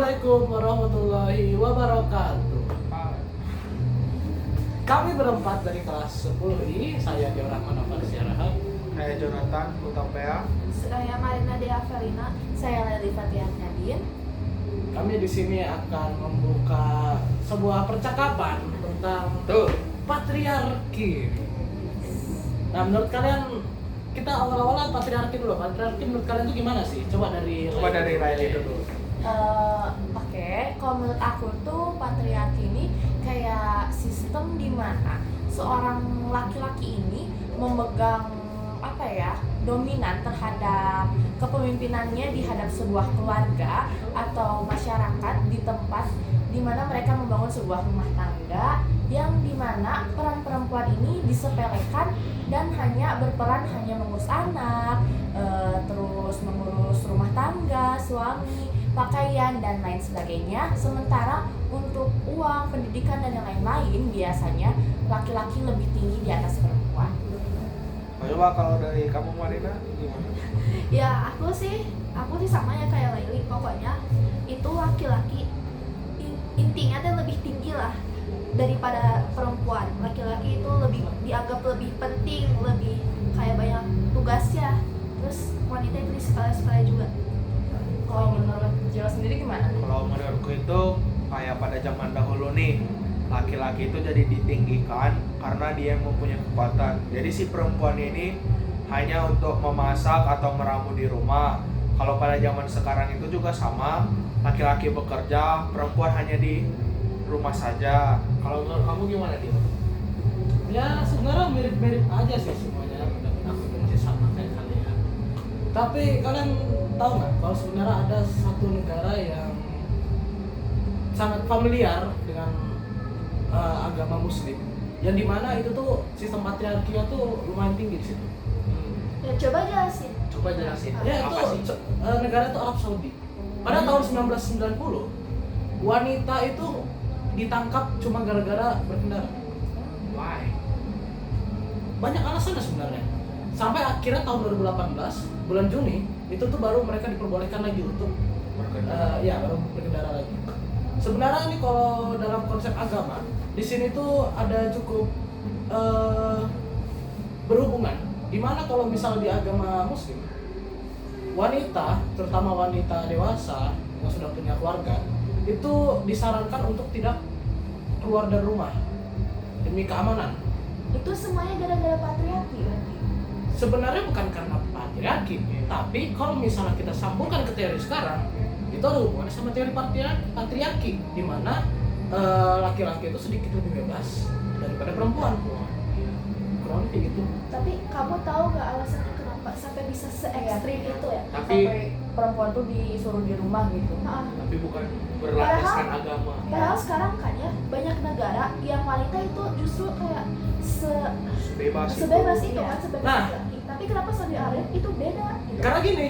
Assalamualaikum warahmatullahi wabarakatuh. Kami berempat dari kelas 10I, saya Diorahman Nafar Syarahab. Saya Jonathan Utapea. Saya Marina Dea Farina. Saya Leli Fatihan Nadine. Kami di sini akan membuka sebuah percakapan tentang patriarki. Nah, menurut kalian kita awal-awal patriarki dulu. Patriarki menurut kalian itu gimana sih? Coba dari Riley dulu. Oke, kalau menurut aku tuh patriarki ini kayak sistem di mana seorang laki-laki ini memegang dominan terhadap kepemimpinannya di hadap sebuah keluarga atau masyarakat di tempat di mana mereka membangun sebuah rumah tangga yang di mana peran perempuan ini disepelekan dan hanya berperan mengurus anak, terus mengurus rumah tangga, suami, pakaian dan lain sebagainya. Sementara untuk uang, pendidikan dan yang lain-lain biasanya laki-laki lebih tinggi di atas perempuan. Coba kalau dari kamu Marina gimana? Ya aku sih sama ya kayak Laili. Pokoknya itu laki-laki intinya tuh lebih tinggi lah daripada perempuan. Laki-laki itu dianggap lebih penting, lebih kayak banyak tugasnya. Terus wanita itu disepele-sepele juga. Kalau menurut Jero sendiri gimana? Kalau menurutku itu kayak pada zaman dahulu nih, laki-laki itu jadi ditinggikan karena dia yang mempunyai kekuatan. Jadi si perempuan ini hanya untuk memasak atau meramu di rumah. Kalau pada zaman sekarang itu juga sama, laki-laki bekerja, perempuan hanya di rumah saja. Kalau menurut kamu gimana dia? Ya sebenarnya mirip-mirip aja sih semuanya. Aku masih sama kayak kalian. Tapi kalian tahu nggak kalau sebenarnya ada satu negara yang sangat familiar dengan agama Muslim, yang dimana itu tuh sistem patriarkinya tuh lumayan tinggi di situ. Ya coba jelasin. Coba jelasin. Ya apa sih? itu negara itu Arab Saudi. Pada tahun 1990 wanita itu ditangkap cuma gara-gara berkendara. Why? Banyak alasannya sebenarnya. Sampai akhirnya tahun 2018 bulan Juni itu tuh baru mereka diperbolehkan lagi untuk baru berkendara lagi. Sebenarnya ini kalau dalam konsep agama di sini tuh ada cukup berhubungan. Dimana kalau misal di agama Muslim, wanita, terutama wanita dewasa yang sudah punya keluarga, itu disarankan untuk tidak keluar dari rumah demi keamanan. Itu semuanya gara-gara patriarki berarti. Sebenarnya bukan karena patriarki, tapi kalau misalnya kita sambungkan ke teori sekarang, itu ada hubungannya sama teori patriarki, di mana laki-laki itu sedikit lebih bebas daripada perempuan. Kurang lebih gitu. Tapi kamu tahu gak alasannya kenapa sampai bisa se-ekstrim itu ya? Tapi Sampai perempuan tuh disuruh di rumah gitu. tapi bukan berlandaskan agama. Padahal sekarang kan ya banyak negara yang wanita itu justru kayak Bebas itu. sebebas itu Iya. kan, sebebas Nah. laki. Tapi kenapa Saudi Arabia itu beda gitu? Karena gini,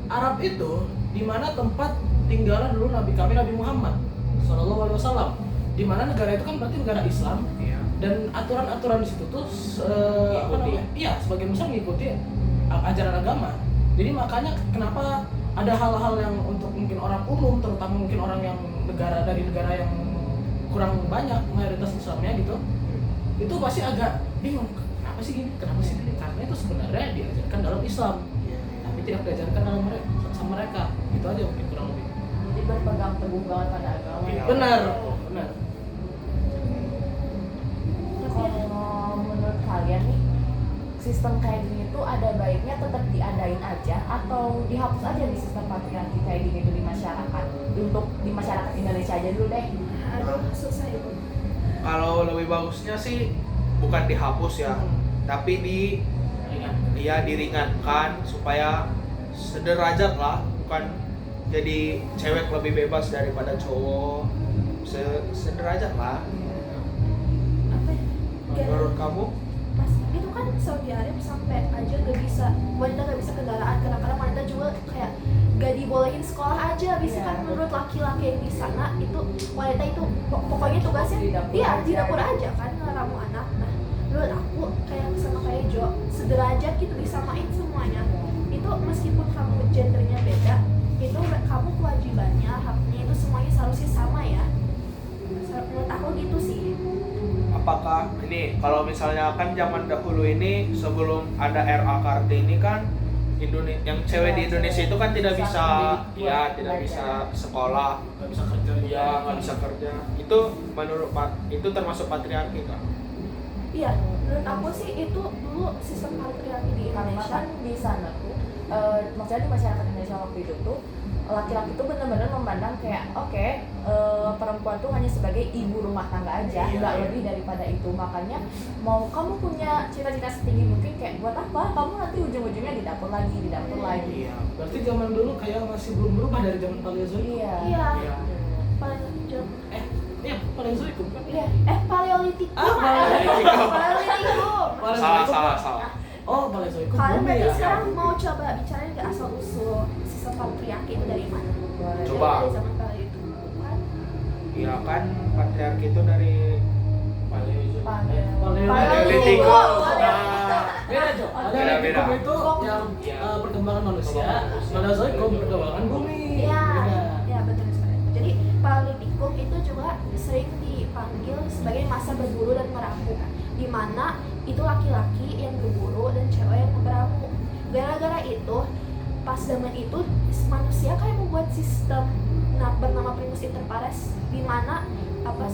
Arab itu di mana tempat tinggalan dulu Nabi kami Nabi Muhammad Shallallahu Alaihi Wasallam. Di mana negara itu kan berarti negara Islam. Iya. Dan aturan-aturan di situ tuh sebagian besar mengikuti ajaran agama. Jadi makanya kenapa ada hal-hal yang untuk mungkin orang umum, terutama mungkin orang yang dari negara yang kurang banyak mayoritas Islamnya gitu, itu pasti agak bingung. Kenapa sih gini? Kenapa sih gini? Karena itu sebenarnya diajarkan dalam Islam, tapi tidak diajarkan dalam mereka. Itu aja mungkin kurang lebih. Jadi berpegang teguh banget pada agama. Iya. Benar. Kalau menurut kalian nih, sistem kayak gini tuh ada baiknya tetap diadain aja atau dihapus aja nih sistem patriarki kayak gini tuh di masyarakat? Untuk di masyarakat Indonesia aja dulu deh. Aduh susah itu. Kalau lebih bagusnya sih bukan dihapus ya, tapi diringankan supaya sederajat lah, bukan jadi cewek lebih bebas daripada cowok, sederajat lah. Apa ya? Menurut kamu? Pas itu kan Saudi Arabia sampai aja wanita gak bisa kendaraan, kadang-kadang wanita juga kayak gak dibolehin sekolah aja. Biasanya kan menurut laki-laki yang di sana itu wanita itu pokoknya tugasnya di dapur aja kan ngeramu anak. Nah menurut aku kayak Jo sederajat gitu, disamain semuanya. Itu meskipun kamu gendernya beda, itu kamu kewajibannya haknya itu semuanya seharusnya sama ya. Menurut aku gitu sih. Apakah ini kalau misalnya kan zaman dahulu ini sebelum ada RA Kartini kan yang cewek di Indonesia itu kan tidak bisa tidak bisa sekolah, nggak bisa kerja nggak bisa kerja. Itu menurut itu termasuk patriarki kan? Iya, menurut aku sih itu dulu sistem patriarki di Karena Indonesia. kan di sana tuh maksudnya di masyarakat Indonesia waktu itu tuh laki-laki tuh benar-benar memandang kayak oke, perempuan tuh hanya sebagai ibu rumah tangga aja, nggak lebih daripada itu. Makanya mau kamu punya cita-cita setinggi mungkin kayak buat apa, kamu nanti ujung-ujungnya di dapur lagi. Iya. Berarti zaman dulu kayak masih belum berubah dari zaman Paleozoikum. Iya. Iya. Iya. Paleolitikum. Iya, Paleozoikum kan? Iya. Paleolitikum. Paleolitikum. Paleolitikum. Salah. Oh, Paleozoikum. Kalian Bumi berarti ya? sekarang mau coba bicarain nggak asal usul sistem patriarki itu dari mana? Coba. Dari zaman Paleolitikum kan? Iya kan patriarki itu dari Paleozoikum. Paleolitikum. Beda, Jo. Beda. Paleozoikum itu yang Iya. perkembangan manusia, Paleozoikum perkembangan bumi. Iya, Beda. ya betul sekali. Jadi Paleolitikum itu juga sering dipanggil sebagai masa berburu dan meramu, di mana itu laki-laki yang berburu dan cewek yang meramu. Gara-gara itu, pas zaman itu manusia kayak membuat sistem bernama primus inter pares, di mana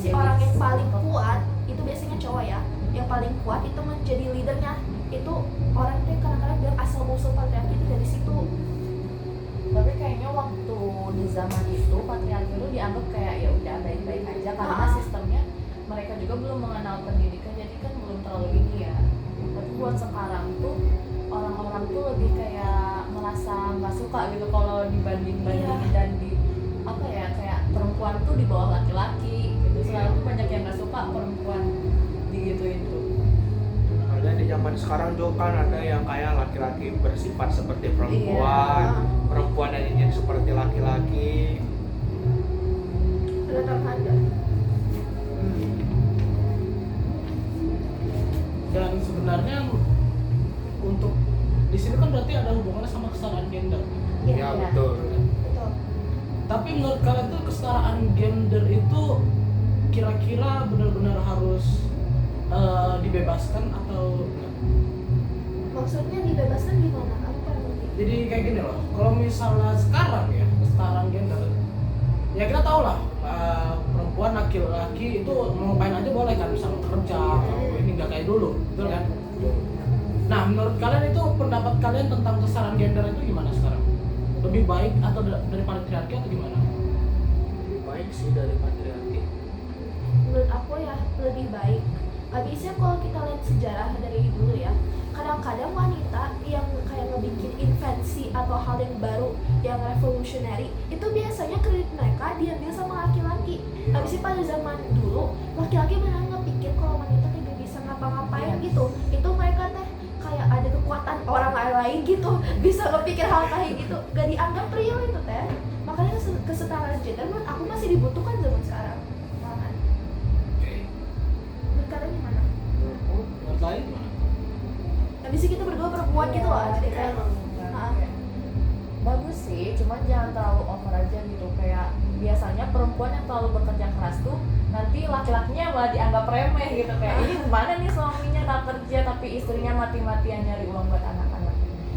orang yang paling kuat itu biasanya cowok ya, yang paling kuat itu menjadi leadernya. Itu orang itu yang kadang-kadang bilang asal musuh patriarki itu dari situ. Tapi kayaknya waktu di zaman itu patriarki itu dianggap kayak ya udah baik-baik aja karena sistemnya mereka juga belum mengenal pendidikan, jadi kan belum terlalu ini ya. Tapi buat sekarang tuh orang-orang tuh lebih kayak merasa nggak suka gitu kalau dibanding-bandingin dan di apa ya, kayak perempuan tuh di bawah laki-laki gitu. Selalu tuh banyak yang nggak suka perempuan digituin tuh. Ada di zaman sekarang juga kan ada yang kayak laki-laki bersifat seperti perempuan, perempuan yang ingin seperti laki-laki. Tetap ada. Dan sebenarnya untuk di sini kan berarti ada hubungannya sama kesetaraan gender. Ya betul. Betul. Tapi menurut kalian tuh kesetaraan gender itu kira-kira benar-benar harus dibebaskan atau enggak? Maksudnya dibebaskan gimana? Aku kurang ngerti. Jadi kayak gini loh, kalau misalnya sekarang ya kesetaraan gender, ya kita tahu lah perempuan laki-laki itu mau ngapain aja boleh kan, misalnya kerja atau ini nggak kayak dulu, betul kan? Nah menurut kalian itu pendapat kalian tentang kesetaraan gender itu gimana sekarang? Lebih baik atau dari patriarki atau gimana? Lebih baik sih dari patriarki. Menurut aku ya lebih baik. Habisnya kalau kita lihat sejarah dari dulu ya, kadang-kadang wanita yang kayak ngebikin invensi atau hal yang baru, yang revolutionary, itu biasanya kredit mereka diambil sama laki-laki. Habisnya pada zaman dulu, laki-laki benar ngepikir kalau wanita tidak bisa ngapa-ngapain gitu. Itu mereka teh kayak ada kekuatan orang lain gitu, bisa ngepikir hal kayak gitu. Gak dianggap real itu teh. Makanya kesetaraan gender menurut aku masih dibutuhkan zaman sekarang. Malahan. Menurut kalian gimana? Menurut lain gimana? Habisnya kita berdua perempuan gitu loh, jadi kayak bagus sih, cuman jangan terlalu over aja gitu. Kayak biasanya perempuan yang terlalu bekerja keras tuh nanti laki-lakinya malah dianggap remeh gitu, kayak ini gimana nih suaminya tak kerja tapi istrinya mati-matian nyari uang buat anak-anak.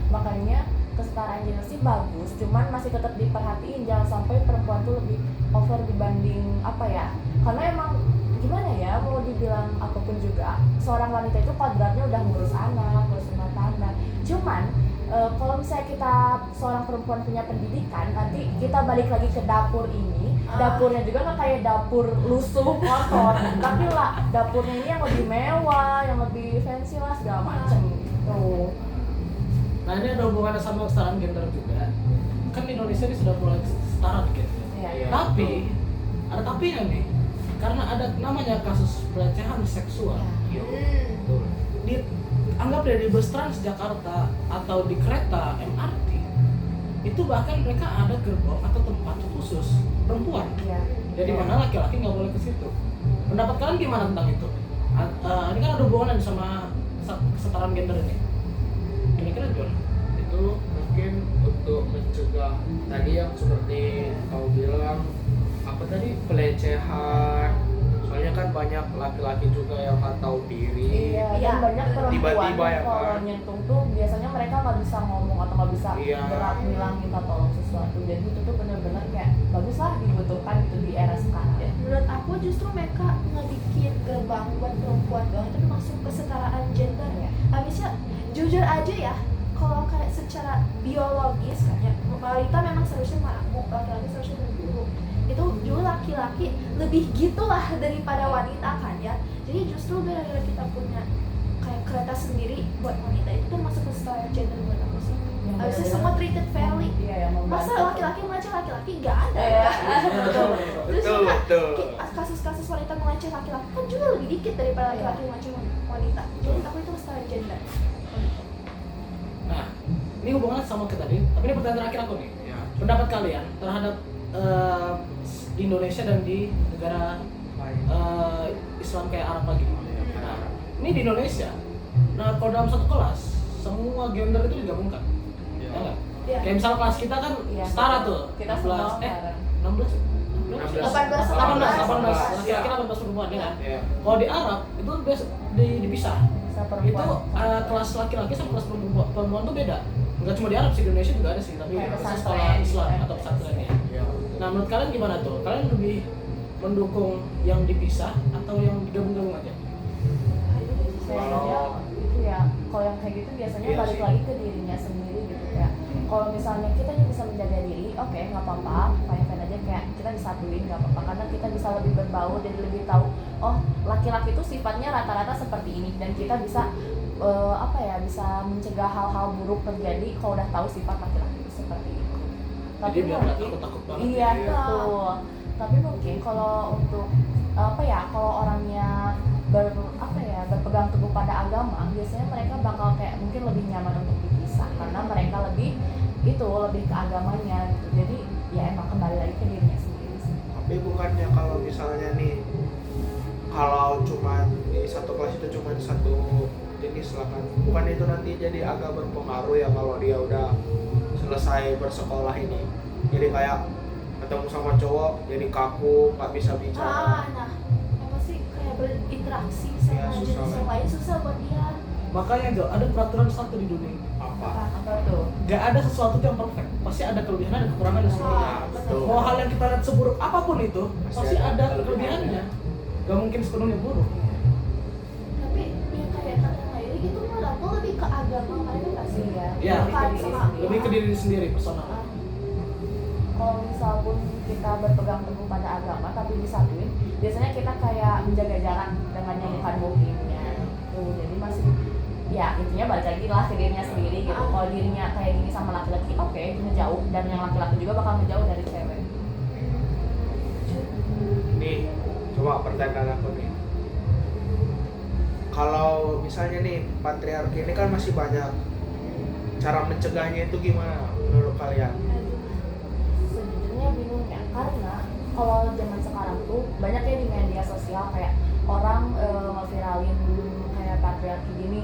Makanya kesetaraan gender sih bagus, cuman masih tetap diperhatiin jangan sampai perempuan tuh lebih over dibanding apa ya, karena emang gimana ya, mau dibilang apapun juga seorang wanita itu kodratnya udah ngurus anak, ngurus rumah tangga. Cuman kalau misalnya kita seorang perempuan punya pendidikan, nanti kita balik lagi ke dapur ini, dapurnya juga nggak kayak dapur lusuh kotor, tapi lah dapurnya ini yang lebih mewah, yang lebih fancy lah segala macem gitu. Nah ini ada hubungannya sama kesetaraan gender juga. Kan di Indonesia ini sudah mulai setara dikit. Iya. Tapi ada tapinya nih, karena ada namanya kasus pelecehan seksual. Betul. Anggap deh di bus Transjakarta atau di kereta MRT, itu bahkan mereka ada gerbong atau tempat khusus perempuan. Iya. Jadi mana laki-laki nggak boleh ke situ. Pendapat kalian gimana tentang itu? Ini kan ada hubungan sama kesetaraan gender ini. Kira-kira gimana? Itu mungkin untuk mencegah tadi yang seperti kau bilang, apa apa tadi, pelecehan. Soalnya kan banyak laki-laki juga yang nggak tahu diri. Iya, Iya, dan banyak perempuan tiba-tiba ya yang kalau kan. nyentuh tuh biasanya mereka nggak bisa ngomong atau nggak bisa Iya. gerak bilang minta tolong sesuatu. Jadi itu tuh benar-benar kayak bagus lah dibutuhkan gitu di era sekarang. Menurut aku justru mereka ngebikin gerbang buat perempuan doang itu masuk kesetaraan gender. Iya. Habisnya jujur aja ya, kalau kayak secara biologis kan ya, wanita memang seharusnya makmur, laki-laki seharusnya berburu. Itu juga laki-laki lebih gitulah daripada wanita kan ya. Jadi justru gara-gara kita punya kayak kereta sendiri buat wanita itu tuh masuk kesetaraan gender buat aku sih. Yang Habisnya benar-benar- semua treated fairly. Iya, yang membantu. Masa laki-laki meleceh laki-laki nggak ada Iya. ya? Betul. Terus Betul, juga betul. kasus-kasus wanita meleceh laki-laki kan juga lebih dikit daripada laki-laki meleceh wanita. Jadi aku itu kesetaraan gender. Nah, ini hubungannya sama ke tadi, tapi ini pertanyaan terakhir aku nih. Ya. Pendapat kalian terhadap di Indonesia dan di negara Islam kayak Arab lagi. Nah, ini di Indonesia. Nah, kalau dalam satu kelas, semua gender itu digabungkan. Ya enggak? Iya. Kayak misalnya kelas kita kan Iya. setara tuh. Kita semua 16 18. 18 18. laki-laki 18 perempuan ya kan? Iya. Kalau di Arab itu dipisah. Bisa Itu perempuan. kelas laki-laki sama kelas perempuan tuh beda. Enggak cuma di Arab sih, di Indonesia juga ada sih, tapi Kayak khusus pesantren, sekolah Islam gitu. atau pesantren ya. Iya. Nah, menurut kalian gimana tuh? Kalian lebih mendukung yang dipisah atau yang digabung-gabung aja? Kayaknya itu ya, kalau yang kayak gitu biasanya Iya balik sih. lagi ke dirinya sendiri gitu ya. Kalau misalnya kita yang bisa menjaga diri, oke nggak apa-apa, fine-fine aja, kayak kita disatuin nggak apa-apa, karena kita bisa lebih berbaur jadi lebih tahu, oh laki-laki itu sifatnya rata-rata seperti ini, dan kita bisa bisa mencegah hal-hal buruk terjadi kalau udah tahu sifat laki-laki itu seperti itu. Jadi biar nggak mungkin- takut-takut banget. Iya ya. betul. Tapi mungkin kalau untuk kalau orangnya berpegang teguh pada agama, biasanya mereka bakal kayak mungkin lebih nyaman untuk dipisah karena mereka lebih ke agamanya gitu. Jadi ya emang kembali lagi ke dirinya sendiri sih. Tapi bukannya kalau misalnya nih, kalau cuma di satu kelas itu cuma satu jenis lah kan, bukan itu nanti jadi agak berpengaruh ya kalau dia udah selesai bersekolah ini, jadi kayak ketemu sama cowok jadi kaku, nggak bisa bicara. Nah, apa sih kayak berinteraksi Iya, sama susah jenis yang lah. lain susah buat dia. Makanya Jo, ada peraturan satu di dunia. Apa? Apa tuh? Gak ada sesuatu yang perfect. Pasti ada kelebihan, ada kekurangan dan sebagainya. Nah, betul. Mau hal yang kita lihat seburuk apapun itu, pasti ada kelebihannya. kelebihannya. Gak mungkin sepenuhnya buruk. Tapi yang kayak kata Laili gitu menurut aku lebih ke agama mereka nggak sih? Iya. Iya. Bukan sama Lebih ke diri sendiri, personal. Kalau misal pun kita berpegang teguh pada agama tapi disatuin, biasanya kita kayak menjaga jarak dengan yang bukan muhimnya tuh. Jadi masih ya intinya balik lagi lah ke dirinya sendiri gitu. Kalau dirinya kayak gini sama laki-laki, oke ngejauh, dan yang laki-laki juga bakal ngejauh dari cewek. Nih, coba pertanyaan aku nih. Kalau misalnya nih patriarki ini kan masih banyak, cara mencegahnya itu gimana menurut kalian? Sejujurnya bingung ya, karena kalau zaman sekarang tuh banyak ya di media sosial kayak orang ngeviralin kayak patriarki gini,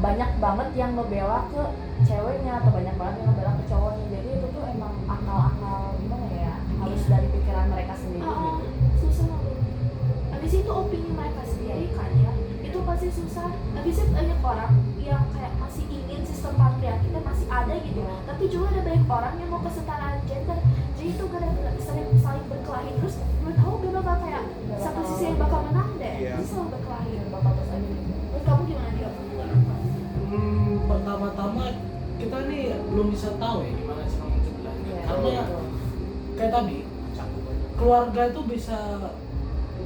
banyak banget yang ngebela ke ceweknya atau banyak banget yang ngebela ke cowoknya. Jadi itu tuh emang akal-akal gimana ya, harus dari pikiran mereka sendiri gitu. Susah banget. Habis itu opini mereka sendiri kan ya, itu pasti susah. Habis itu banyak orang yang kayak masih ingin sistem patriarki kan masih ada gitu, tapi juga ada banyak orang yang mau kesetaraan gender. Jadi itu gara-gara saling berkelahi terus, menurut aku gak bakal kayak satu sisi yang bakal menang deh. Iya. Jadi selalu berkelahi. Bapak terus aja gitu. Menurut kamu gimana dia? Pertama-tama kita nih belum bisa tahu ya gimana sih mencegahnya. Iya, Karena betul. kayak tadi, keluarga itu bisa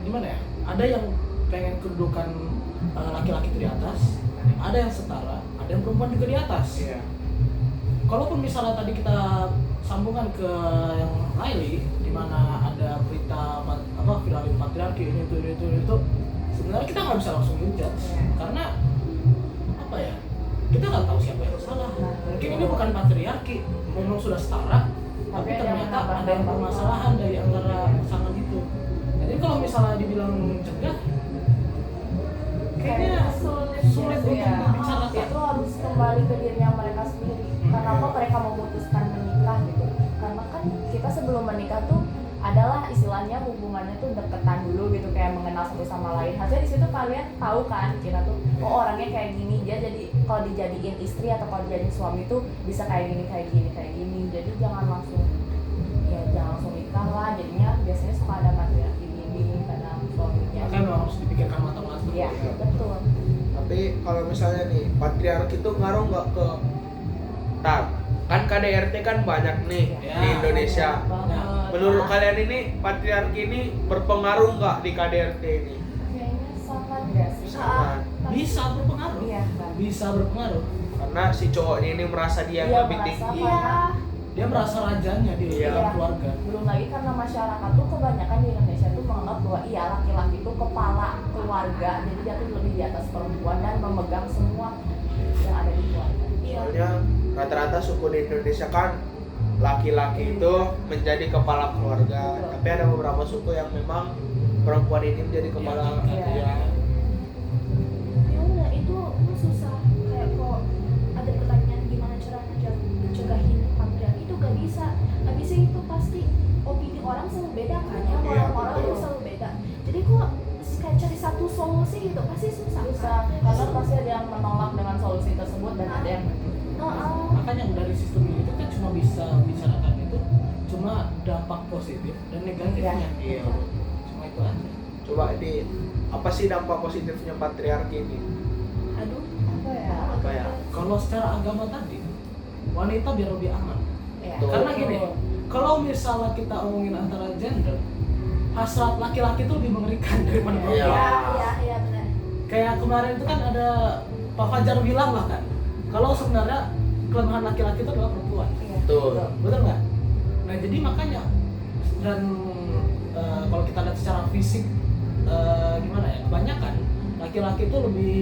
gimana ya? Ada yang pengen kedudukan laki-laki itu di atas, ada yang setara, ada yang perempuan juga di atas. Iya. Kalaupun misalnya tadi kita sambungkan ke yang Laili, di mana ada berita viralin patriarki ini itu, sebenarnya kita nggak bisa langsung ngejudge, karena apa ya? Kita nggak tahu siapa yang salah. Mungkin ini bukan patriarki, memang sudah setara, tapi Tapi ada yang ternyata menambah ada yang permasalahan dari antara pasangan itu. Jadi kalau misalnya dibilang mencegah, kayaknya sulit untuk ya. dibicarakan. Itu harus kembali ke dirinya mereka sendiri. Kenapa mereka memutuskan menikah gitu? Karena kan kita sebelum menikah tuh adalah istilah awalnya hubungannya tuh deketan dulu gitu, kayak mengenal satu sama lain. Harusnya di situ kalian tahu kan, kita tuh oh orangnya kayak gini, dia jadi kalau dijadiin istri atau kalau dijadiin suami tuh bisa kayak gini kayak gini kayak gini. Jadi jangan langsung nikah lah. Jadinya biasanya suka ada patriarki gini karena suaminya. Kan harus dipikirkan matang-matang. Iya, betul. Tapi kalau misalnya nih patriarki itu ngaruh nggak ke kan KDRT kan banyak nih Ya, di Indonesia. Banget. Menurut kalian ini patriarki ini berpengaruh nggak di KDRT ini? Kayaknya sangat gak sih? Sangat. Bisa berpengaruh. Iya kan. Bisa berpengaruh. Karena si cowoknya ini merasa dia Iya, lebih merasa tinggi. Iya. Dia merasa rajanya di Iya. dalam keluarga. Belum lagi karena masyarakat tuh kebanyakan di Indonesia tuh menganggap bahwa iya laki-laki itu kepala keluarga, jadi dia tuh lebih di atas perempuan dan memegang semua yang ada di keluarga. Soalnya rata-rata suku di Indonesia kan laki-laki itu menjadi kepala keluarga. Betul. Tapi ada beberapa suku yang memang perempuan ini menjadi kepala. Iya. Iya. Ya udah itu susah, kayak kok ada pertanyaan gimana cara mencegahin patriarki itu gak bisa. Habisnya itu pasti opini orang selalu beda kan ya, Iya, orang-orang betul. itu selalu beda. Jadi kok kayak cari satu solusi gitu pasti susah. Susah, karena pasti ada yang menolak dengan solusi tersebut dan ada yang Makanya dari sistem ini itu kan cuma bisa bicarakan itu cuma dampak positif dan negatifnya. Iya. Cuma itu aja. Coba di apa sih dampak positifnya patriarki ini? Aduh, apa ya? Apa ya? Kalau secara agama tadi, wanita biar lebih aman. Ya. Betul. Karena gini, kalau misalnya kita omongin antara gender, hasrat laki-laki itu lebih mengerikan daripada Iya. perempuan. iya benar. Kayak kemarin itu kan ada Pak Fajar bilang lah kan, kalau sebenarnya kelemahan laki-laki itu adalah perempuan. Iya. Betul. Betul nggak? Nah jadi makanya dan kalau kita lihat secara fisik gimana ya, kebanyakan laki-laki itu lebih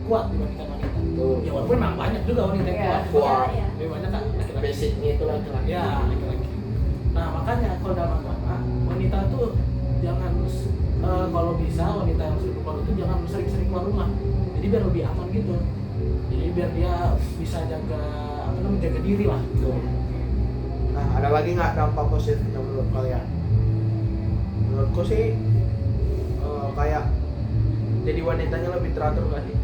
kuat dibandingkan wanita. Betul. Ya walaupun memang banyak juga wanita yang Iya. kuat. Iya. Lebih banyak kan laki-laki. Basicnya itu laki-laki. Ya laki-laki. Nah makanya kalau dalam agama wanita tuh jangan kalau bisa wanita yang sudah keluar itu jangan sering-sering keluar rumah. Jadi biar lebih aman gitu. Jadi biar dia bisa jaga menjaga diri lah. Betul. Nah, ada lagi nggak dampak positifnya menurut kalian? Menurutku sih kayak jadi wanitanya lebih teratur nggak sih?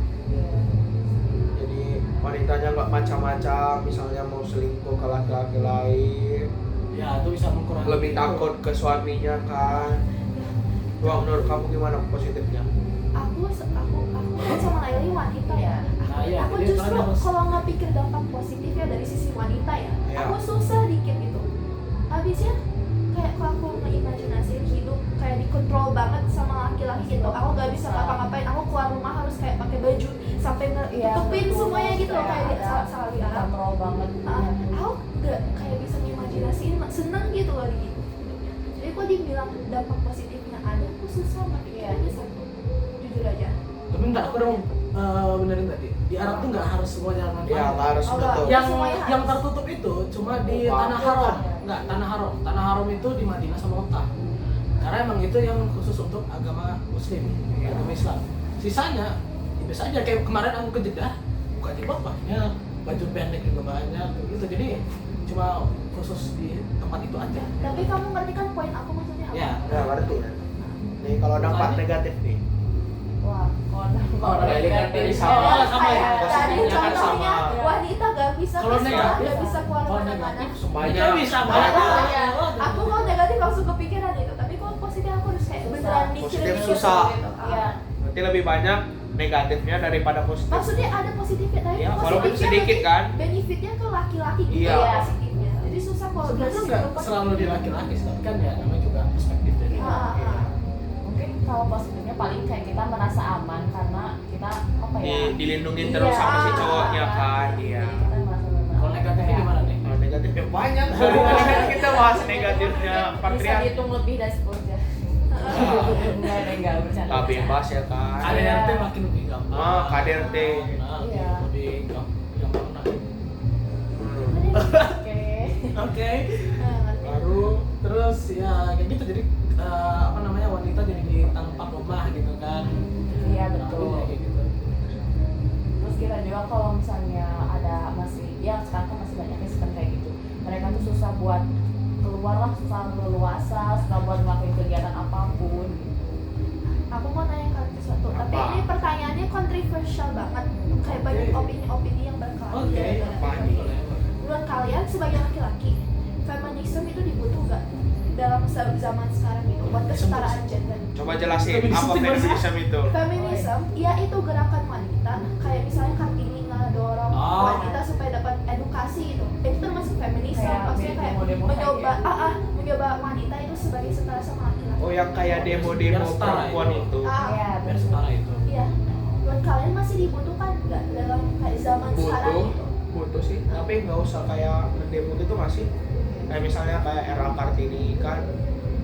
Jadi wanitanya nggak macam-macam, misalnya mau selingkuh ke laki-laki lain, Ya itu bisa mengurangi. lebih takut ke suaminya kan. Wah, menurut kamu gimana positifnya? Aku kan sama Laili wanita ya. Nah, iya, Aku jadi justru kalian harus- kalau nggak pikir dampak positifnya dari sisi wanita ya, Iya. aku susah dikit gitu. Habisnya kayak kalau aku ngeimajinasiin hidup kayak dikontrol banget sama laki-laki gitu. Aku nggak bisa ngapa-ngapain. Aku keluar rumah harus kayak pakai baju sampai nutupin semuanya gitu loh, kayak di salah di Arab. kontrol banget. Aku nggak kayak bisa ngimajinasiin, seneng gitu loh di hidupnya. Jadi kalau dibilang dampak positifnya ada, aku susah ngepikirnya satu. Jujur aja. Tapi enggak, aku dong benerin tadi. Di Arab tuh nggak harus semua jalan Ya, nggak harus Oh, betul. yang Semuanya harus. yang tertutup itu cuma di Mekah. tanah haram. Enggak, tanah haram. Tanah haram itu di Madinah sama Mekah. Karena emang itu yang khusus untuk agama muslim, agama Islam. Sisanya ya biasa aja, kayak kemarin aku ke Jeddah, buka jilbab banyak, baju pendek juga banyak gitu. Jadi cuma khusus di tempat itu aja. Tapi kamu ngerti kan poin aku maksudnya apa? Ya. Ya, berarti. Nih kalau dampak Soalnya- negatif nih. Wah, Kalau negatif negatif. sama. sama ya. Kayak tadi Positifnya kan contohnya sama. wanita gak bisa Kalau ke sekolah, negatif, gak bisa keluar kalau kemana-mana. negatif Banyak. semuanya bisa Banyak. banyak. Aku kalau negatif langsung kepikiran itu, tapi kalau positif aku harus kayak Susah. beneran mikirin Positif gitu, susah. gitu. Iya. Berarti lebih banyak negatifnya daripada positif. Maksudnya ada positifnya, tapi Ya, walaupun positifnya sedikit berarti kan. benefitnya ke laki-laki gitu Iya. ya, positifnya. Jadi susah kalau Sebenarnya dari nggak perempuan. selalu di laki-laki, tapi kan ya namanya juga perspektif dari Mungkin kalau positifnya paling kayak kita merasa aman karena kita apa ya? Dilindungin terus sama si cowoknya kan. Iya. Jadi kita merasa benar. Kalau negatifnya gimana nih? Kalau negatifnya banyak. Kan kita bahas negatifnya Bisa patriarki. dihitung lebih dari 10 jam. Enggak bercanda. Gak bebas ya kan. KDRT makin lebih gampang. Ah, KDRT. Nah, Iya. lebih gampang. Nah. Oke. Oke. Ngerti. Baru terus ya kayak gitu, jadi apa namanya, wanita jadi tampak lemah gitu kan. Iya Nah, betul. kayak gitu. Terus kira juga kalau misalnya ada masih ya sekarang kan masih banyak sistem kayak gitu. Mereka tuh susah buat keluar lah secara leluasa, suka buat ngelakuin kegiatan apapun. Aku mau nanya kalian sesuatu, tapi Apa? ini pertanyaannya kontroversial banget. Kayak banyak opini-opini yang berkelahi. Oke, apa nih? Menurut kalian sebagai laki-laki, feminisme itu dibutuh nggak dalam zaman sekarang itu buat kesetaraan gender? Coba jelasin Feminisme apa gimana? feminisme itu. Feminisme, ya itu gerakan wanita, kayak misalnya Kartini ngedorong Oh. wanita supaya dapat edukasi gitu. Itu termasuk feminisme, Kayak maksudnya kayak demo-demo mencoba, kayak mencoba wanita itu sebagai setara sama laki-laki. Oh, yang kayak Biar demo-demo setara perempuan itu. Iya, Biar setara itu. Iya. Menurut kalian masih dibutuhkan nggak dalam kayak zaman sekarang Butuh, gitu? butuh sih. Tapi nggak usah kayak demo gitu masih. Kayak misalnya kayak era Kartini kan.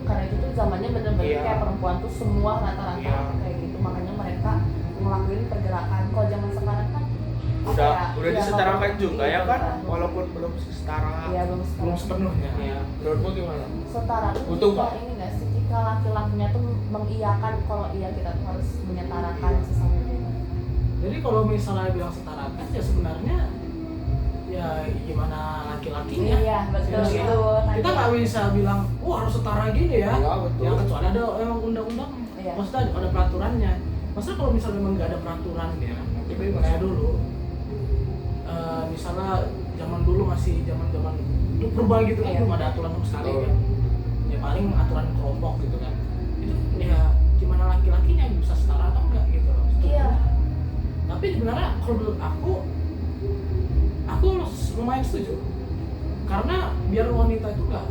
karena itu tuh zamannya bener-bener Iya. kayak perempuan tuh semua rata-rata Iya. kayak gitu, makanya mereka ngelakuin pergerakan. Kalau zaman sekarang kan Udah ya, disetarakan kalau- juga iya, ya kan, kan? walaupun belum setara. Iya, belum Belum setara. sepenuhnya. Iya. Menurutmu gimana? Setara tuh Butuh jika nggak? ini nggak sih, jika laki-lakinya tuh mengiyakan kalau iya kita tuh harus menyetarakan sesama jenis. Jadi kalau misalnya bilang setarakan ya sebenarnya ya gimana laki-lakinya. Iya, betul Iya. itu. Kita nggak bisa bilang, wah harus setara gini ya. Iya, betul. Ya kecuali ada emang undang-undang, Iya. maksudnya ada peraturannya. Maksudnya kalau misalnya memang nggak ada peraturannya, kayak dulu, misalnya zaman dulu masih zaman itu purba gitu kan, Iya. belum ada aturan sama sekali Betul. kan. Ya paling aturan kelompok gitu kan. Itu ya gimana laki-lakinya bisa setara atau enggak gitu loh. Iya. Tapi sebenarnya kalau menurut aku lumayan setuju karena biar wanita itu nggak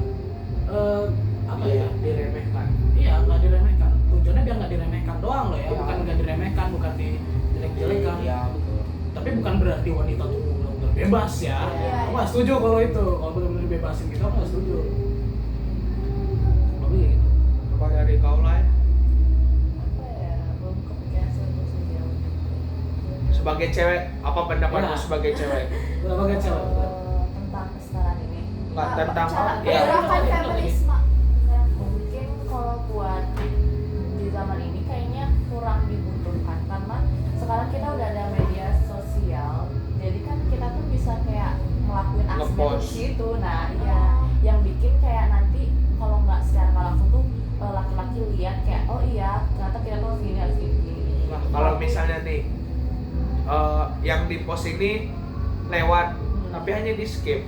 apa ya diremehkan. Iya, nggak diremehkan. Tujuannya biar nggak diremehkan doang loh ya, Iya. bukan nggak diremehkan, bukan dijelek-jelekan. Iya, betul. Tapi bukan berarti wanita tuh benar-benar bebas ya. Iya. Aku nggak setuju kalau itu, kalau benar-benar bebasin kita aku nggak setuju. Tapi kayak gitu. Coba dari kau lah ya. Apa ya, belum kepikiran sejauh itu. Sebagai cewek, apa pendapatmu Iya. sebagai cewek? Sebagai cewek. Tentang kesetaraan ini. Nggak tentang cara Iya. gerakan Iya. feminisme. Ya, mungkin kalau buat di zaman ini kayaknya kurang dibutuhkan karena sekarang kita udah ada media sosial, jadi kan kita tuh bisa kayak ngelakuin aksi Ngepost. gitu. Nah, iya, yang bikin kayak nanti kalau nggak secara nggak langsung tuh laki-laki lihat kayak oh iya ternyata kita tuh harus gini harus gini. Nah, kalau misalnya nih yang di post ini lewat tapi hanya di skip.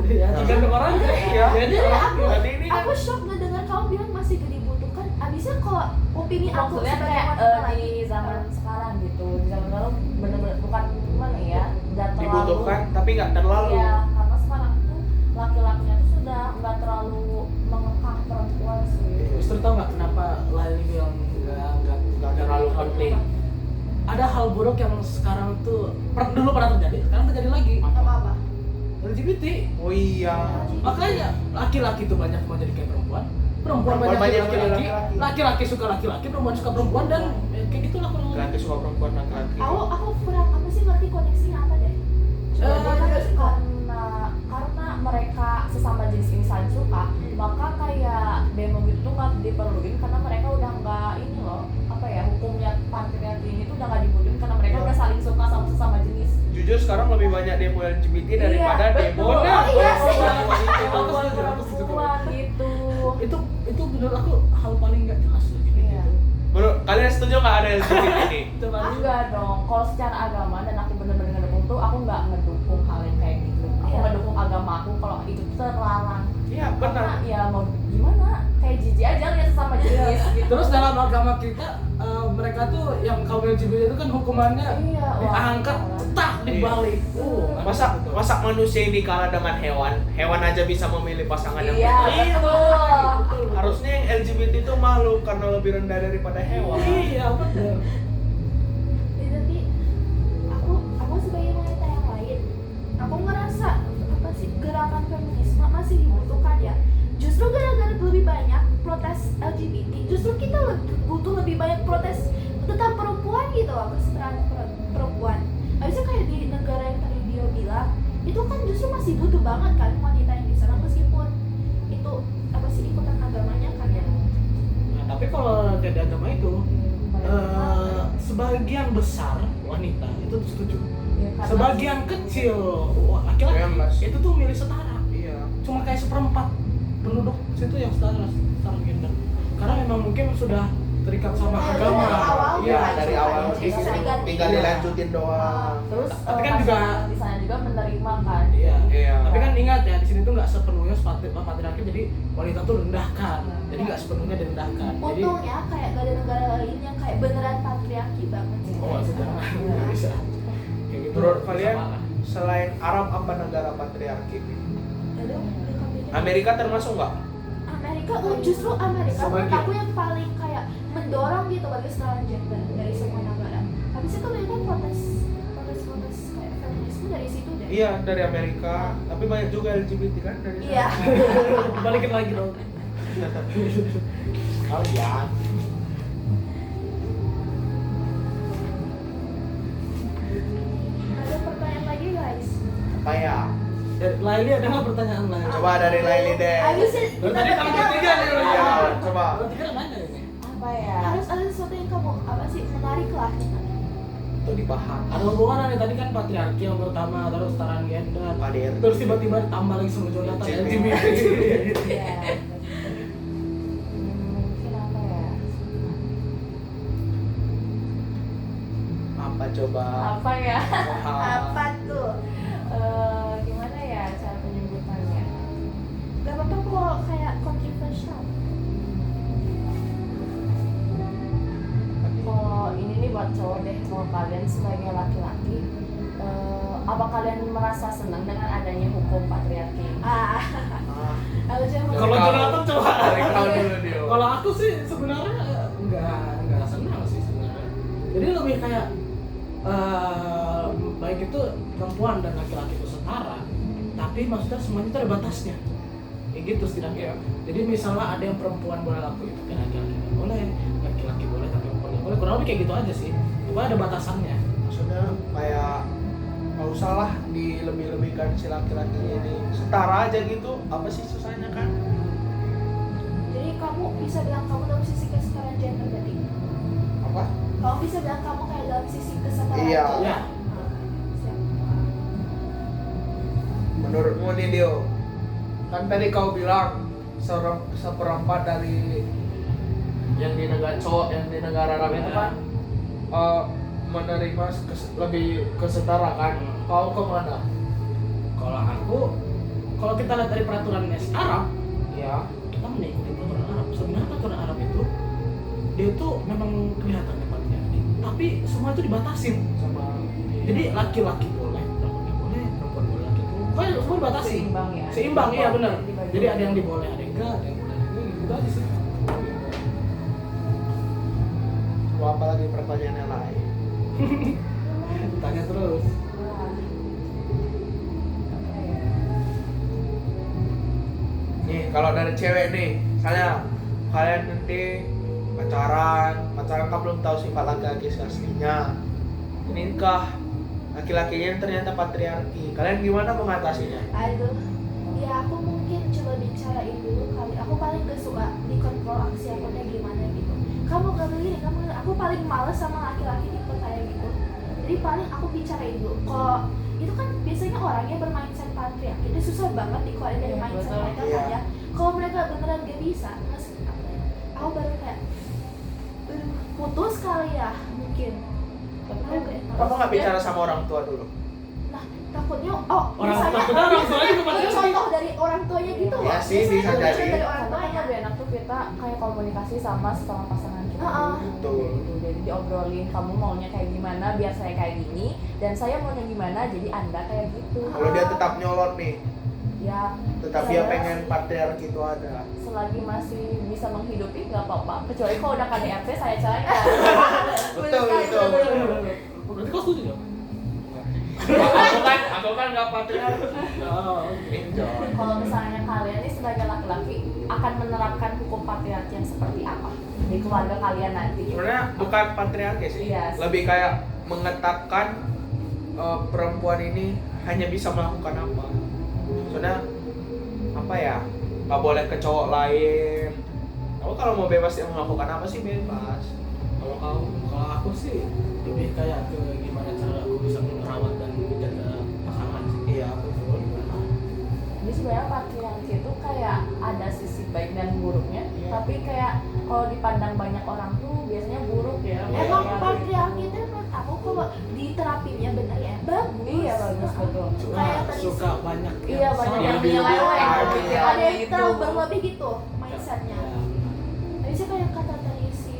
Ya, tergantung orang Iya. Jadi Berarti ini kan Aku shock ngedengar kamu bilang masih gak dibutuhkan. Abisnya kalau opini aku Maksudnya sebagai kayak wanita lagi di zaman sekarang gitu, di zaman sekarang bener-bener bukan gimana ya, nggak terlalu dibutuhkan tapi nggak terlalu. Iya, karena sekarang tuh laki-lakinya tuh sudah nggak terlalu mengekang perempuan sih. Mister tau nggak kenapa Lali bilang nggak terlalu penting. Ada hal buruk yang sekarang tuh dulu pernah terjadi, sekarang terjadi lagi. apa-apa. LGBT. Oh iya. Makanya laki-laki tuh banyak mau jadi kayak perempuan, perempuan banyak Banyak jadi jadi laki-laki, laki-laki. laki-laki suka laki-laki, perempuan suka perempuan dan kayak gitulah kurang lebih. Laki suka perempuan laki-laki. Aku kurang apa sih ngerti koneksinya apa deh? Coba dijelasin kok. Karena mereka sesama jenis ini saling suka, maka kayak demo gitu tuh nggak diperluin karena mereka udah nggak ini loh, apa ya, hukumnya patriarki ini tuh udah nggak dibutuhin karena mereka udah saling suka sama sesama jenis. Jujur sekarang lebih banyak demo LGBT daripada Iya, demo. betul. Benar. Oh, iya sih. Perempuan gitu. Itu menurut aku hal paling nggak jelas loh gitu. Iya. Menurut kalian setuju nggak ada LGBT ini? Itu paling Enggak dong, kalau secara agama dan aku bener-bener ngedukung tuh aku nggak ngedukung hal yang kayak gitu. Aku Iya. ngedukung agama aku kalau itu terlarang. Iya Karena benar. ya mau gimana, kayak jijik aja lihat sesama jenis gitu. Terus dalam agama kita mereka tuh yang kaum LGBT itu kan hukumannya Iya, wah. diangkat cetak dibalik. Masa manusia ini kalah dengan hewan? Hewan aja bisa memilih pasangan yang Iya, berbeda. betul. Harusnya yang LGBT itu malu karena lebih rendah daripada hewan. Iya benar. Ya, tapi aku sebagai wanita yang lain, aku ngerasa apa sih gerakan feminisme masih dibutuhkan ya. Justru gara-gara lebih banyak protes LGBT, justru kita butuh lebih banyak protes tentang perempuan gitu loh, kesetaraan perempuan. Habisnya kayak di negara yang tadi dia bilang, itu kan justru masih butuh banget kan wanita yang di sana meskipun itu apa sih ikutan agamanya kan ya. Nah, tapi kalau dari agama itu sebagian besar wanita itu setuju. Ya, karena- Sebagian kecil laki-laki Bebas. itu tuh milih setara. Iya. Cuma kayak seperempat penduduk situ yang setara gender. Karena memang mungkin sudah terikat sama Dari agama. awal, Iya, kan, dari suka awal ya, di situ diganti. tinggal dilanjutin doang. Terus Tapi kan juga- masyarakat di sana juga menerima kan. Iya. Iya. Tapi kan ingat ya, di sini tuh nggak sepenuhnya patriarki, jadi wanita tuh rendahkan. Jadi nggak sepenuhnya direndahkan. Jadi Untungnya kayak gak ada negara lain yang kayak beneran patriarki banget sih. oh itu jangan nggak bisa. Kayak gitu. Menurut bisa kalian marah. selain Arab apa negara patriarki? Aduh, Amerika termasuk nggak? Amerika, justru Amerika menurut Sebagian. aku yang paling kayak mendorong gitu bagi kesetaraan gender dari semua negara. Habis itu mereka protes kayak feminisme dari situ deh. Iya, dari Amerika. Tapi banyak juga LGBT kan dari sana. Iya. Balikin lagi dong. Kalian. Ada pertanyaan lagi guys. Apa ya? Laili ada nggak pertanyaan lain? Coba dari Laili deh. Habisnya Dari tadi kamu bertiga nih, Iya, coba. Bertiga nanya ini. Apa ya? harus ada sesuatu yang kamu apa sih menarik lah. Tuh dibahas. Ada hubungan nih tadi kan patriarki yang pertama, terus kesetaraan gender. KDRT. Terus tiba-tiba tambah lagi sama Jonathan LGBT. Iya. Mungkin apa ya? Apa coba? Apa ya? Apa tuh? Gimana ya cara penyebutannya? Gak apa-apa kok kayak controversial. Kalau ini nih buat cowok deh, kalau kalian sebagai laki-laki, apa kalian merasa senang dengan adanya hukum patriarki? Ah, Kalau cuma Kalau Jonathan coba. dari kau dulu dia. Kalau aku sih sebenarnya nggak senang sih sebenarnya. Jadi lebih kayak baik itu perempuan dan laki-laki itu setara, tapi maksudnya semuanya itu ada batasnya. Kayak gitu setidaknya. Jadi misalnya ada yang perempuan boleh laku itu kan laki-laki nggak boleh, laki-laki boleh tapi perempuan nggak boleh. Kurang lebih kayak gitu aja sih. Pokoknya ada batasannya. Maksudnya kayak nggak usah lah dilebih-lebihkan si laki-laki ini, setara aja gitu. Apa sih susahnya kan? jadi kamu bisa bilang kamu dalam sisi kesetaraan gender berarti. Apa? Kamu bisa bilang kamu kayak dalam sisi kesetaraan Iya. gender. Iya. Nah, siap. Menurutmu nih Dio, kan tadi kau bilang seperempat dari yang di negara cowok yang di negara Arab itu kan menerima lebih kesetara kan? Kau kemana? Kalau aku, kalau kita lihat dari peraturan Arab, Ya. kita mengikuti peraturan Arab. Sebenarnya peraturan Arab itu dia itu memang kelihatannya patriarki, tapi semua itu dibatasin. Sama. Jadi laki-laki boleh, perempuan boleh, laki itu pokoknya semua dibatasi. Seimbang ya. Seimbang, iya benar. Dibagi. Jadi ada yang diboleh, ada yang enggak, ada yang boleh, gitu aja sih. Coba apa lagi pertanyaan yang lain? Tanya terus. Wah. Apa ya? Nih kalau dari cewek nih, misalnya kalian nanti pacaran kan belum tahu sifat laki-laki aslinya, nikah, laki-lakinya ternyata patriarki, kalian gimana mengatasinya? Aduh, ya aku mungkin coba bicarain dulu kali. Aku paling gak suka dikontrol aksi akunya gimana gitu. Kamu gak begini, aku paling males sama laki-laki tipe kayak gitu. Jadi paling aku bicarain dulu. Kalau itu kan biasanya orangnya bermindset patriarki, itu susah banget dikeluarin dari Iya, mindset betul. mereka Iya. kan ya. Kalau mereka beneran gak bisa, aku baru kayak putus kali ya mungkin. Kamu nggak bicara sama orang tua dulu? Nah, takutnya Orang misalnya takutnya orang tuanya juga ini patriarki. contoh dari orang tuanya gitu Ya loh. sih, Biasanya bisa kan jadi. contoh dari orang Karena kan tuanya. lebih enak tuh kita kayak komunikasi sama pasangan kita Heeh. dulu. Betul. Gitu. Jadi diobrolin kamu maunya kayak gimana biar saya kayak gini dan saya maunya gimana jadi anda kayak gitu. Kalau dia tetap nyolot nih, Ya tetap dia pengen patriarki itu ada. selagi masih bisa menghidupi nggak apa-apa. Kecuali kalau udah KDRT saya cerai kan. Betul, betul. Berarti kau setuju dong? Aku kan nggak patriarki. Oh, Enjoy. Kalau misalnya kalian nih sebagai laki-laki akan menerapkan hukum patriarki yang seperti apa di keluarga kalian nanti? Sebenarnya bukan patriarki sih, Iya sih. lebih kayak mengetatkan perempuan ini hanya bisa melakukan apa. Soalnya apa ya? Nggak boleh ke cowok lain. Kamu kalau mau bebas yang melakukan apa sih bebas. kalau aku sih lebih kayak ke gimana cara aku bisa merawat dan menjaga pasangan sih. Iya betul. Jadi sebenarnya patriarki itu kayak ada sisi baik dan buruknya, Iya. tapi kayak kalau dipandang banyak orang tuh biasanya buruk ya. Emang Kayak patriarki itu menurut aku kalau diterapinya benar ya bagus. Iya bagus betul. Kayak tadi suka banyak Iya banyak yang lebih- menyeleweng Ah, ada pemikirannya yang itu. terlalu berlebih gitu mindsetnya. Ya. Tadi sih kayak kata tadi si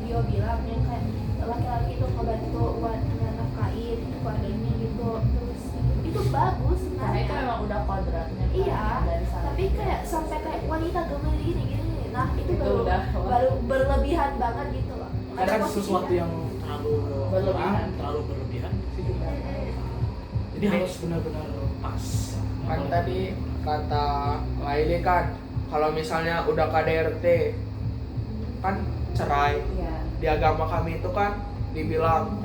Dio bilang yang kayak laki-laki itu ngebantu buat nafkahin keluarganya gitu, terus itu bagus Karena itu sebenarnya. memang udah kodratnya kan, Iya, dari sana. tapi kayak sampai kayak wanita gemel gini, nah itu Itu baru udah, wah. baru berlebihan banget gitu loh. Karena kan sesuatu yang terlalu Berlebihan. terlalu berlebihan sih juga. Jadi harus benar-benar pas. Kan tadi kata Laili kan kalau misalnya udah KDRT kan cerai. Iya. Di agama kami itu kan dibilang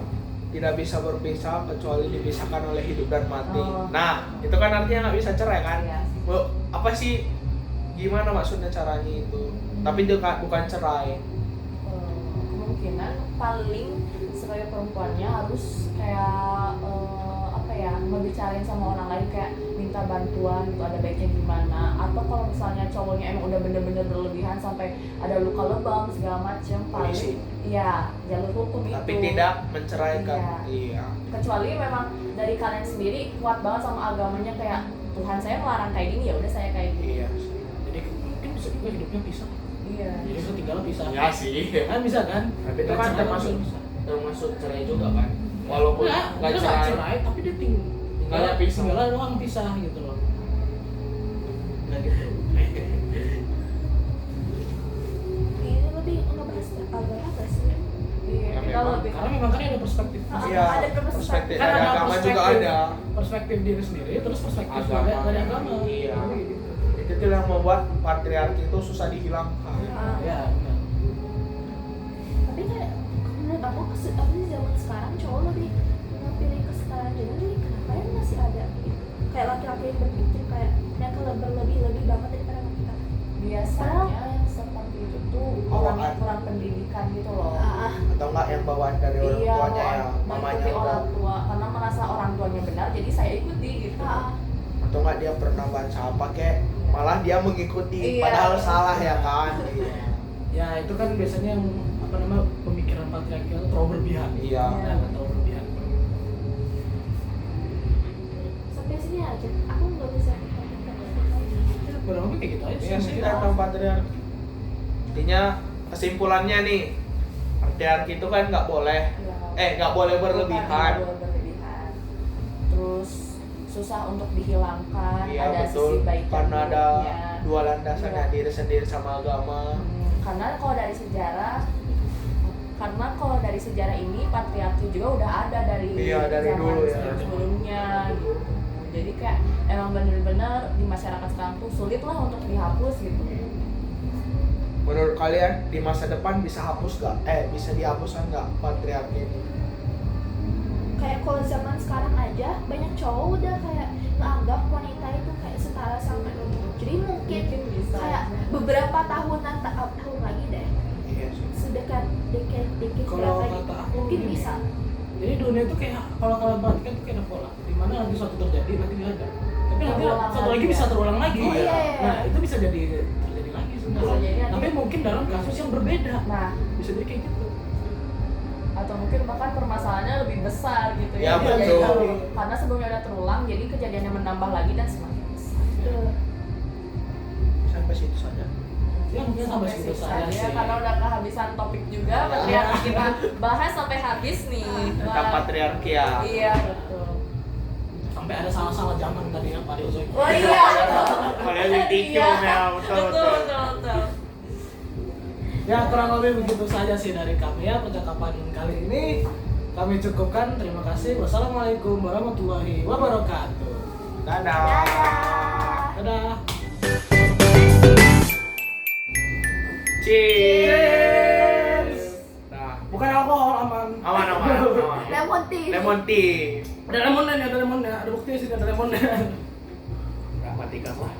tidak bisa berpisah kecuali dipisahkan oleh hidup dan mati. Oh. Nah, itu kan artinya nggak bisa cerai kan? Iya. Bu, apa sih gimana maksudnya caranya itu? Tapi itu bukan cerai. Kemungkinan paling sebagai perempuannya harus kayak apa ya, ngebicarain sama orang lain kayak minta bantuan gitu, ada baiknya gimana, atau kalau misalnya cowoknya emang udah bener-bener berlebihan sampai ada luka lebam segala macem, paling Polisi. iya jalur hukum itu. Tapi tidak menceraikan. Iya. Kecuali memang dari kalian sendiri kuat banget sama agamanya kayak Tuhan saya melarang kayak gini, ya udah saya kayak gini. Iya. Jadi mungkin bisa juga hidupnya pisah. Iya. Jadi ketinggal pisah. Ya sih. Kan bisa kan? Tapi itu Nggak kan cerai termasuk bisa. termasuk cerai juga kan. Walaupun Nggak nggak nggak cerai. tapi dia Tinggalnya pisah. tinggalnya doang pisah gitu loh. Nah gitu. Ini lebih ngebahas agama apa sih? Iya, Ya, kita memang. lebih Karena memang kan ada perspektif. Iya. Ada Perspektif Kan ada ada agama juga perspektif. ada. Perspektif diri sendiri terus perspektif Agama. dari agama. Iya. Gitu. Itu tuh yang membuat patriarki itu susah dihilangkan. Ya, benar. Tapi kayak menurut aku apa sih zaman sekarang cowok lebih pilih kesetaraan gender, jadi kenapa ya masih ada gitu? Kayak laki-laki yang berpikir kayak mereka lebih banget daripada wanita. biasanya yang seperti itu tuh orang yang kurang pendidikan gitu loh. Atau enggak yang bawaan dari orang Iya, tuanya ya, mamanya mengikuti udah. orang tua karena merasa orang tuanya benar jadi saya ikuti gitu. Atau enggak dia pernah baca apa kek, malah dia mengikuti Iya. padahal salah ya kan. Iya. Ya itu kan biasanya yang apa namanya pemikiran patriarkal terlalu berlebihan. Iya. Ya, terlalu berlebihan. Sampai sini aja, aku nggak bisa Ya, kurang lebih kayak gitu aja Iya sih sih. tentang patriarki. Intinya kesimpulannya nih, patriarki itu kan nggak boleh, nggak boleh berlebihan. Nggak boleh berlebihan. Terus susah untuk dihilangkan, Iya ada betul, sisi baik dan karena ada buruknya. dua landasan ya, Iya. diri sendiri sama agama. Karena kalau dari sejarah ini patriarki juga udah ada dari Iya, dari zaman dulu ya. sebelumnya gitu. Jadi kayak emang bener-bener di masyarakat sekarang tuh sulit lah untuk dihapus gitu. Menurut kalian di masa depan bisa hapus nggak? Bisa dihapuskan nggak patriarki ini? kayak kalau zaman sekarang aja banyak cowok udah kayak nganggap wanita itu kayak setara sama manusia. Jadi mungkin bisa kayak beberapa tahunan tahun lagi deh, Iya sih. sedekat dikit Kalau berapa kata aku mungkin gini, bisa. Jadi dunia itu kayak kalau kalian perhatikan itu kayak ada pola. Di mana nanti suatu terjadi nanti dia ada. Tapi nanti Terulang satu lagi lagi bisa ya. terulang lagi. Oh, iya, iya. Nah itu bisa jadi terjadi lagi Bisa sebenarnya. jadi nanti- Tapi mungkin dalam kasus yang berbeda. Nah, Bisa jadi kayak gitu. atau mungkin bahkan permasalahannya lebih besar gitu Ya, ya. Jadi betul. karena sebelumnya udah terulang jadi kejadiannya menambah lagi dan semakin besar. Tuh. Sampai situ saja. Ya mungkin sampai situ saja ya, sih. karena udah kehabisan topik juga, patriarki kita bahas sampai habis nih. Tentang Wah. patriarki ya. Iya betul. Sampai ada salah-salah zaman tadi yang Pak Rizal. Oh iya. Kalian di Iya. ya, betul. Betul. Ya kurang lebih begitu saja sih dari kami ya percakapan kali ini. Kami cukupkan. Terima kasih. Wassalamualaikum warahmatullahi wabarakatuh. Dadah. Dadah. Cheers. Nah, Bukan alkohol aman. aman. Lemon tea. Lemon tea. Ada lemonnya, ada lemonnya. Ada buktinya sih ada lemonnya. Udah matikan lah.